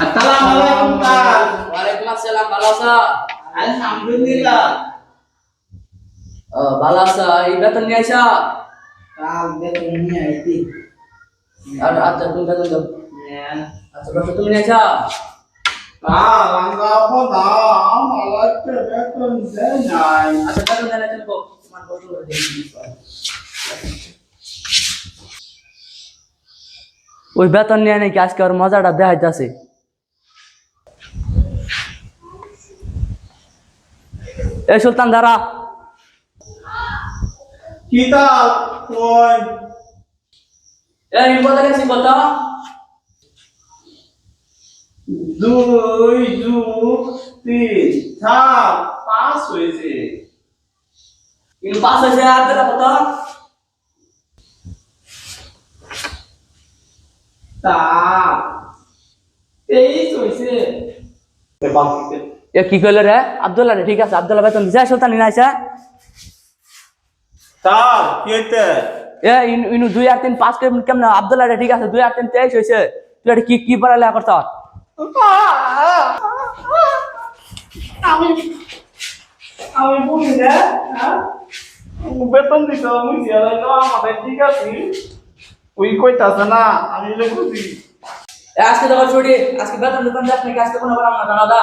আসসালামু আলাইকুম তাল। ওয়ালাইকুম আসসালাম, ভালো আছো? আলহামদুলিল্লাহ। ভালো আছো? এই বেতন নিয়ে আইসা? তাল বেতন নিয়ে আইতি। আর আচ্ছা তুমি বেতন দাও। হ্যাঁ। আচ্ছা বেতন তুমি নিয়ে আইসা? তাল আমরা কথা আমার বেতন দেয় নাই। আচ্ছা বেতন দেন তুমি কো তোমার কত করে দিই। ওই বেতন নিয়ে নাকি আজকে ওর মজাটা দেখাইতেছে। এই সুলতান দাঁড়া। কি তাল কই? এই কত গেছি কত? 2 যোগ 3 তাল 5 হয়েছে। কিন্তু পাস হয়েছে আর বেটা কত? তাল 23 হয়েছে। এ কি কইলো রে? আব্দুল্লাহ রে, ঠিক আছে আব্দুল্লাহ বেতন দিছে। সুলতান নিয়ে আইসা? তাল কি হইতে? এ ইনু 2 আর 3 5 কেমন? আব্দুল্লাহ রে, ঠিক আছে 2 আর 3 23 হয়েছে। তুই এটা কি কি পড়ালেখা করছ? আমি আমি বুঝি না। হ্যাঁ? বেতন দিতে আমি জেলায় তো আমাদের ঠিক আছে। ওই কইতাছে না আমি যে বুঝি। আজকে তো ছুটি, আজকে বেতন দোকান যাস নাকি? আজকে কোনো বললাম না দাদা।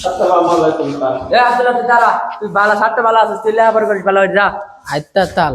আসসালামু আলাইকুম তাল। এ আব্দুল্লাহ তুই দাঁড়া, তুই বালা সাতটা বালা আছিস, তুই লেখাপড়া করিস ভালো হয়ে যা। আইতা তাল